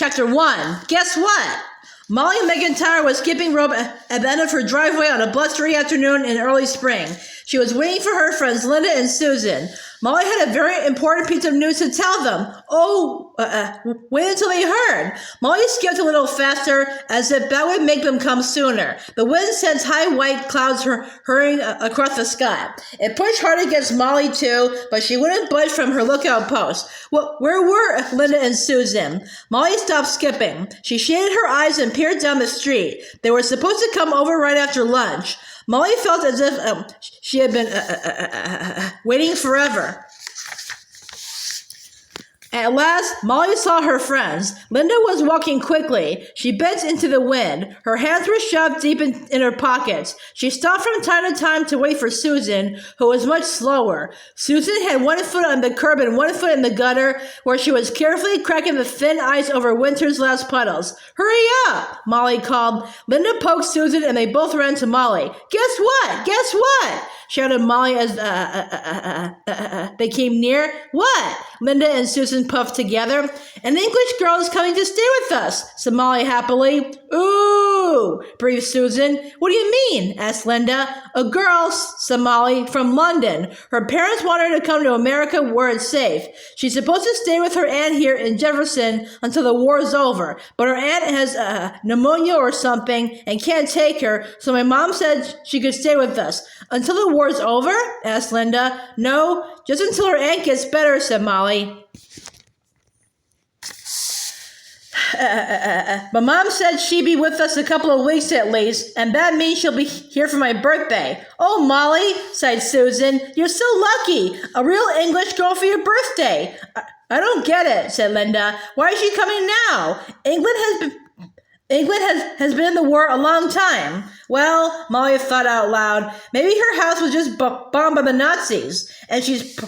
Chapter 1. Guess what? Molly McIntire was skipping rope at the end of her driveway on a blustery afternoon in early spring. She was waiting for her friends Linda and Susan. Molly had a very important piece of news to tell them. Wait until they heard. Molly skipped a little faster, as if that would make them come sooner. The wind sent high white clouds hurrying across the sky. It pushed hard against Molly too, but she wouldn't budge from her lookout post. Where were Linda and Susan? Molly stopped skipping. She shaded her eyes and peered down the street. They were supposed to come over right after lunch. Molly felt as if she had been waiting forever. At last, Molly saw her friends. Linda was walking quickly. She bent into the wind. Her hands were shoved deep in her pockets. She stopped from time to time to wait for Susan, who was much slower. Susan had one foot on the curb and one foot in the gutter, where she was carefully cracking the thin ice over winter's last puddles. Hurry up, Molly called. Linda poked Susan, and they both ran to Molly. Guess what? Guess what? Shouted Molly as they came near. What? Linda and Susan puffed together. An English girl is coming to stay with us, said Molly happily. Ooh, breathed Susan. What do you mean? Asked Linda. A girl, said Molly, from London. Her parents want her to come to America where it's safe. She's supposed to stay with her aunt here in Jefferson until the war's over, but her aunt has pneumonia or something and can't take her, so my mom said she could stay with us. Until the war's over? Asked Linda. No, just until her aunt gets better, said Molly. But Mom said she'd be with us a couple of weeks at least, and that means she'll be here for my birthday. Oh, Molly, sighed Susan, you're so lucky. A real English girl for your birthday. I don't get it, said Linda. Why is she coming now? England has been in the war a long time. Well, Molly thought out loud, maybe her house was just bombed by the Nazis, and she's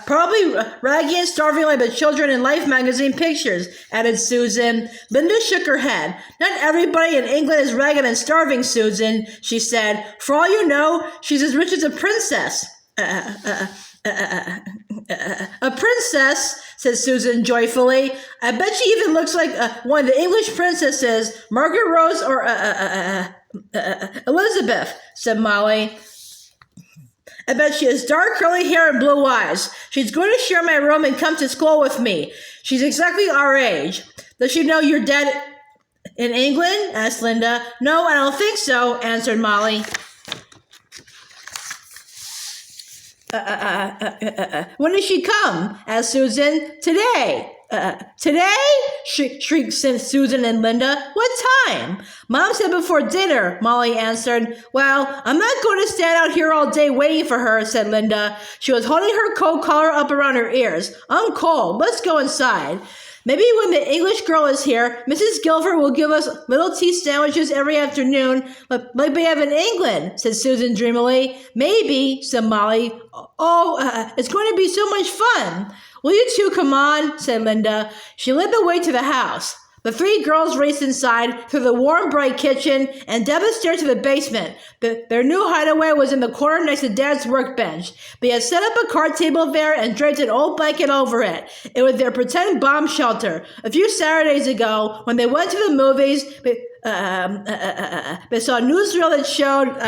probably raggy and starving like the children in Life magazine pictures, added Susan. Linda shook her head. Not everybody in England is ragged and starving, Susan, she said. For all you know, she's as rich as a princess. A princess, said Susan joyfully. I bet she even looks like one of the English princesses, Margaret Rose or Elizabeth, said Molly. I bet she has dark curly hair and blue eyes. She's going to share my room and come to school with me. She's exactly our age. Does she know you're dead in England? Asked Linda. No, I don't think so, answered Molly. When did she come? Asked Susan. Today. Today? Shrieked Susan and Linda. What time? Mom said before dinner, Molly answered. Well, I'm not going to stand out here all day waiting for her, said Linda. She was holding her coat collar up around her ears. I'm cold. Let's go inside. Maybe when the English girl is here, Mrs. Guilford will give us little tea sandwiches every afternoon, like we have in England, said Susan dreamily. Maybe, said Molly. It's going to be so much fun. Will you two come on, said Linda. She led the way to the house. The three girls raced inside through the warm, bright kitchen and down the stairs to the basement. Their new hideaway was in the corner next to Dad's workbench. They had set up a card table there and draped an old blanket over it. It was their pretend bomb shelter. A few Saturdays ago, when they went to the movies, they saw a newsreel that showed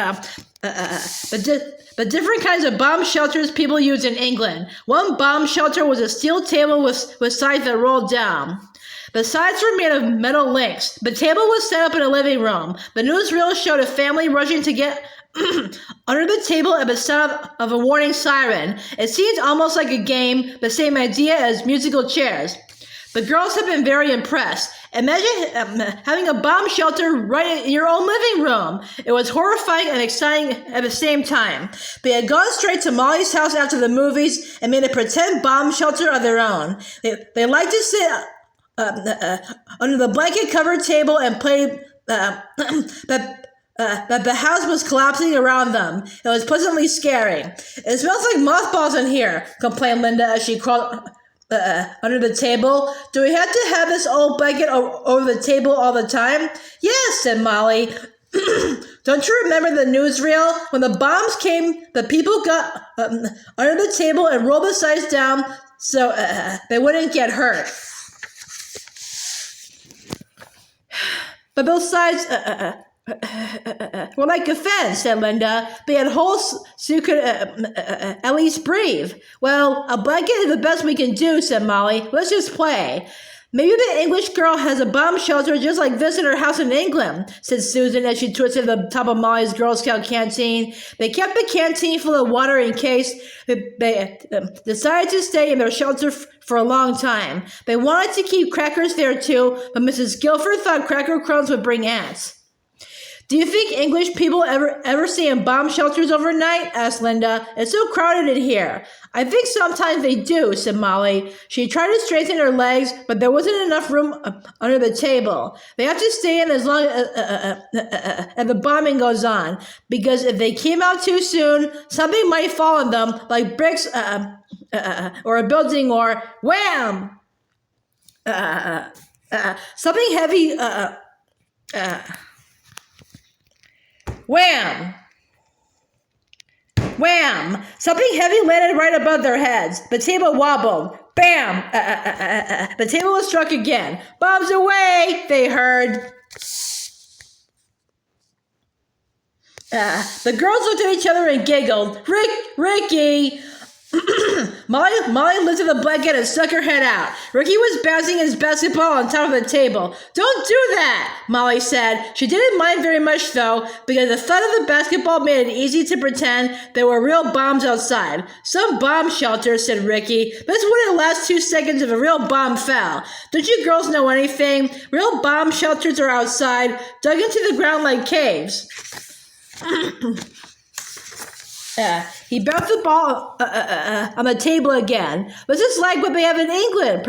the different kinds of bomb shelters people use in England. One bomb shelter was a steel table with sides that rolled down. The sides were made of metal links. The table was set up in a living room. The newsreel showed a family rushing to get under the table at the sound of a warning siren. It seemed almost like a game, the same idea as musical chairs. The girls had been very impressed. Imagine having a bomb shelter right in your own living room. It was horrifying and exciting at the same time. They had gone straight to Molly's house after the movies and made a pretend bomb shelter of their own. They liked to sit under the blanket-covered table and played that the house was collapsing around them. It was pleasantly scary. It smells like mothballs in here, complained Linda as she crawled under the table. Do we have to have this old blanket over the table all the time? Yes, said Molly. Don't you remember the newsreel? When the bombs came, the people got under the table and rolled the sides down so they wouldn't get hurt. But both sides were like a fence, said Linda. They had holes so you could at least breathe. Well, a blanket is the best we can do, said Molly. Let's just play. Maybe the English girl has a bomb shelter just like this in her house in England, said Susan as she twisted the top of Molly's Girl Scout canteen. They kept the canteen full of water in case they decided to stay in their shelter for a long time. They wanted to keep crackers there too, but Mrs. Guilford thought cracker crumbs would bring ants. Do you think English people ever stay in bomb shelters overnight? Asked Linda. It's so crowded in here. I think sometimes they do, said Molly. She tried to straighten her legs, but there wasn't enough room under the table. They have to stay in as long as the bombing goes on, because if they came out too soon, something might fall on them, like bricks or a building, or wham! Something heavy. Wham! Wham! Something heavy landed right above their heads. The table wobbled. Bam! The table was struck again. Bombs away! They heard. The girls looked at each other and giggled. Ricky! Molly lifted the blanket and stuck her head out. Ricky was bouncing his basketball on top of the table. Don't do that, Molly said. She didn't mind very much, though, because the thud of the basketball made it easy to pretend there were real bombs outside. Some bomb shelter, said Ricky. This wouldn't last 2 seconds if a real bomb fell. Don't you girls know anything? Real bomb shelters are outside, dug into the ground like caves. He bounced the ball on the table again. This is like what they have in England,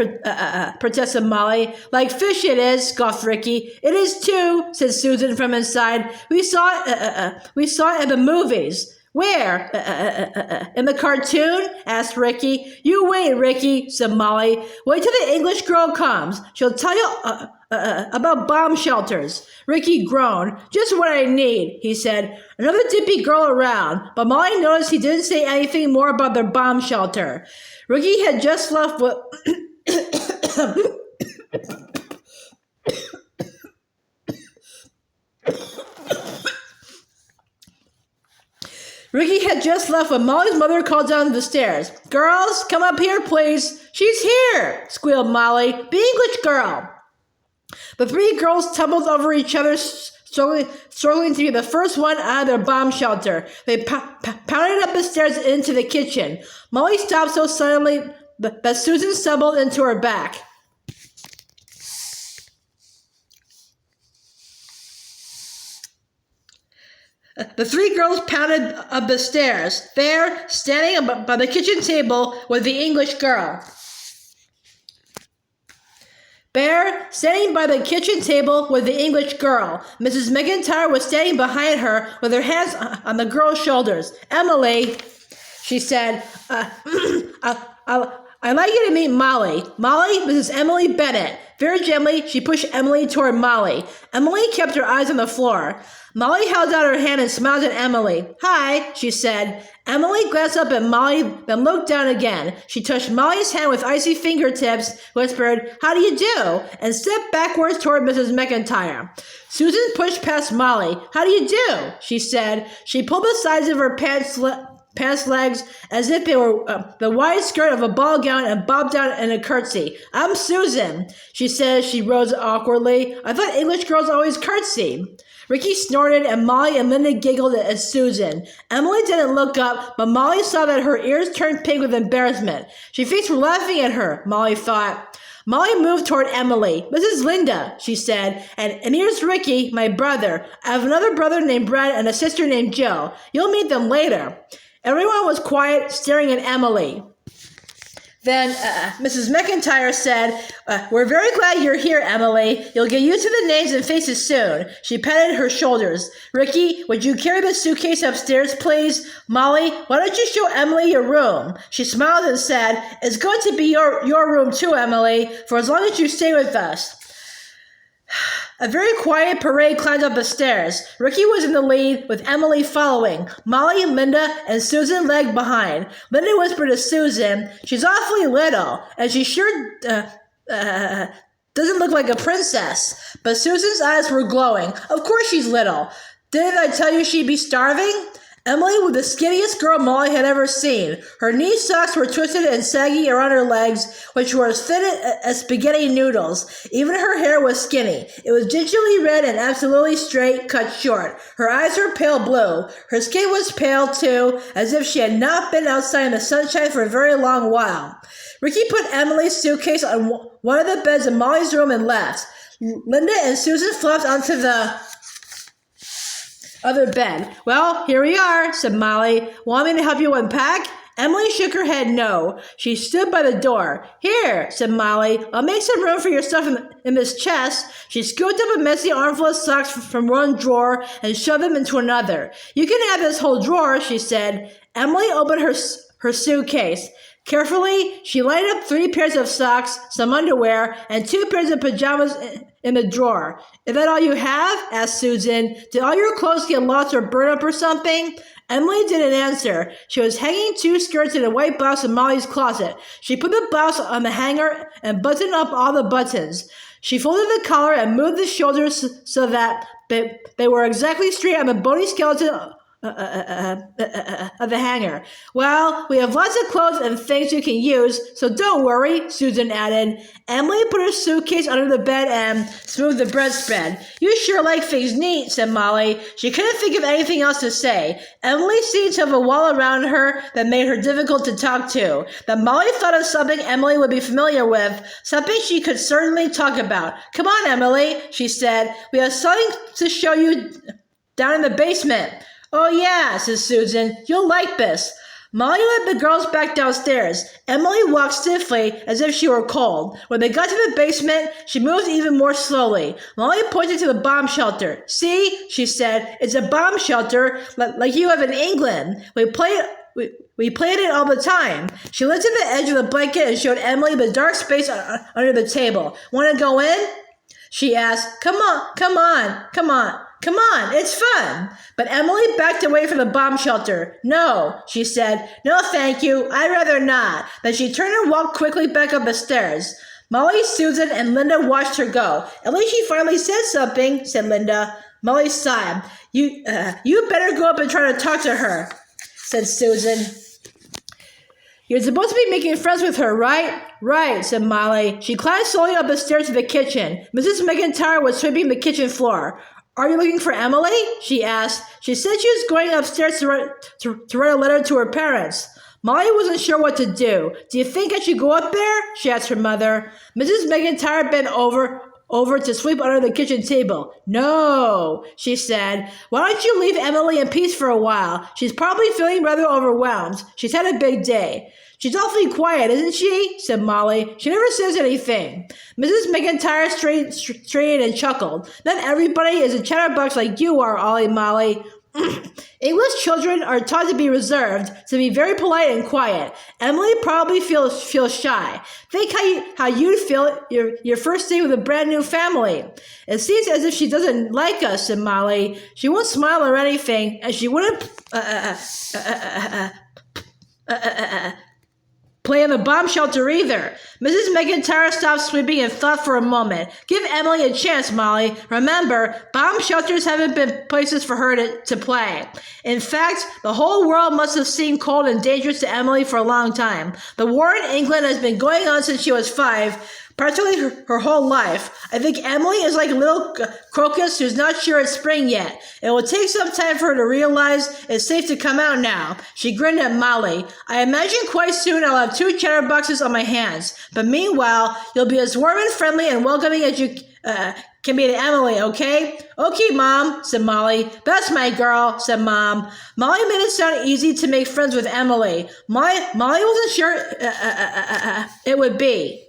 protested Molly. Like fish it is, scoffed Ricky. It is too, said Susan from inside. We saw it in the movies. Where? In the cartoon? Asked Ricky. You wait, Ricky, said Molly. Wait till the English girl comes. She'll tell you about bomb shelters. Ricky groaned. Just what I need, he said. Another dippy girl around, but Molly noticed he didn't say anything more about their bomb shelter. Ricky had just left with... Ricky had just left when Molly's mother called down the stairs. Girls, come up here, please. She's here, squealed Molly. The English girl. The three girls tumbled over each other, struggling to be the first one out of their bomb shelter. They pounded up the stairs into the kitchen. Molly stopped so suddenly that Susan stumbled into her back. The three girls pounded up the stairs. There, standing by the kitchen table, was the English girl. There, standing by the kitchen table, was the English girl. Mrs. McIntire was standing behind her with her hands on the girl's shoulders. Emily, she said, I'd like you to meet Molly. Molly, this is Emily Bennett. Very gently, she pushed Emily toward Molly. Emily kept her eyes on the floor. Molly held out her hand and smiled at Emily. Hi, she said. Emily glanced up at Molly, then looked down again. She touched Molly's hand with icy fingertips, whispered, How do you do? And stepped backwards toward Mrs. McIntire. Susan pushed past Molly. How do you do? She said. She pulled the sides of her pants legs as if they were the wide skirt of a ball gown and bobbed down in a curtsy. I'm Susan, she said as she rose awkwardly. I thought English girls always curtsy. Ricky snorted and Molly and Linda giggled at Susan. Emily didn't look up, but Molly saw that her ears turned pink with embarrassment. She thinks we're laughing at her, Molly thought. Molly moved toward Emily. This is Linda, she said, and here's Ricky, my brother. I have another brother named Brad and a sister named Jill. You'll meet them later. Everyone was quiet, staring at Emily. Then Mrs. McIntire said, We're very glad you're here, Emily. You'll get used to the names and faces soon. She patted her shoulders. Ricky, would you carry the suitcase upstairs, please? Molly, why don't you show Emily your room? She smiled and said, It's going to be your room too, Emily, for as long as you stay with us. A very quiet parade climbed up the stairs. Ricky was in the lead, with Emily following. Molly, Linda, and Susan lagged behind. Linda whispered to Susan, She's awfully little, and she sure doesn't look like a princess. But Susan's eyes were glowing. Of course she's little. Didn't I tell you she'd be starving? Emily was the skinniest girl Molly had ever seen. Her knee socks were twisted and saggy around her legs, which were as thin as spaghetti noodles. Even her hair was skinny. It was gingerly red and absolutely straight, cut short. Her eyes were pale blue. Her skin was pale, too, as if she had not been outside in the sunshine for a very long while. Ricky put Emily's suitcase on one of the beds in Molly's room and left. Linda and Susan flopped onto the other bed. Well, here we are, said Molly. Want me to help you unpack? Emily shook her head no. She stood by the door. Here, said Molly. I'll make some room for your stuff in this chest. She scooped up a messy armful of socks from one drawer and shoved them into another. You can have this whole drawer, she said. Emily opened her suitcase. Carefully, she lined up 3 pairs of socks, some underwear, and 2 pairs of pajamas in the drawer. Is that all you have? Asked Susan. Did all your clothes get lost or burned up or something? Emily didn't answer. She was hanging 2 skirts in a white blouse in Molly's closet. She put the blouse on the hanger and buttoned up all the buttons. She folded the collar and moved the shoulders so that they were exactly straight on the bony skeleton of the hanger. Well, we have lots of clothes and things you can use, so don't worry, Susan added. Emily put her suitcase under the bed and smoothed the bedspread. You sure like things neat, said Molly. She couldn't think of anything else to say. Emily seemed to have a wall around her that made her difficult to talk to. But Molly thought of something Emily would be familiar with, something she could certainly talk about. Come on, Emily, she said. We have something to show you down in the basement. Oh, yeah, says Susan. You'll like this. Molly led the girls back downstairs. Emily walked stiffly as if she were cold. When they got to the basement, she moved even more slowly. Molly pointed to the bomb shelter. See, she said, it's a bomb shelter like you have in England. We play it all the time. She lifted the edge of the blanket and showed Emily the dark space under the table. Want to go in? She asked. Come on, it's fun. But Emily backed away from the bomb shelter. No, she said. No, thank you. I'd rather not. Then she turned and walked quickly back up the stairs. Molly, Susan, and Linda watched her go. At least she finally said something, said Linda. Molly sighed. You better go up and try to talk to her, said Susan. You're supposed to be making friends with her, right? Right, said Molly. She climbed slowly up the stairs to the kitchen. Mrs. McIntire was sweeping the kitchen floor. Are you looking for Emily? She asked. She said she was going upstairs to write a letter to her parents. Molly wasn't sure what to do. Do you think I should go up there? She asked her mother. Mrs. McIntire bent over to sweep under the kitchen table. No, she said. Why don't you leave Emily in peace for a while? She's probably feeling rather overwhelmed. She's had a big day. She's awfully quiet, isn't she? Said Molly. She never says anything. Mrs. McIntire straightened and chuckled. Not everybody is a chatterbox like you are, Ollie Molly. English children are taught to be reserved, to be very polite and quiet. Emily probably feels shy. Think how you'd feel your first day with a brand new family. It seems as if she doesn't like us, said Molly. She won't smile or anything, and she wouldn't play in the bomb shelter either. Mrs. McIntire stopped sweeping and thought for a moment. Give Emily a chance, Molly. Remember, bomb shelters haven't been places for her to play. In fact, the whole world must have seemed cold and dangerous to Emily for a long time. The war in England has been going on since she was 5, practically her whole life. I think Emily is like a little crocus who's not sure it's spring yet. It will take some time for her to realize it's safe to come out now. She grinned at Molly. I imagine quite soon I'll have 2 chatterboxes on my hands. But meanwhile, you'll be as warm and friendly and welcoming as you can be to Emily, okay? Okay, Mom, said Molly. That's my girl, said Mom. Molly made it sound easy to make friends with Emily. Molly wasn't sure it would be.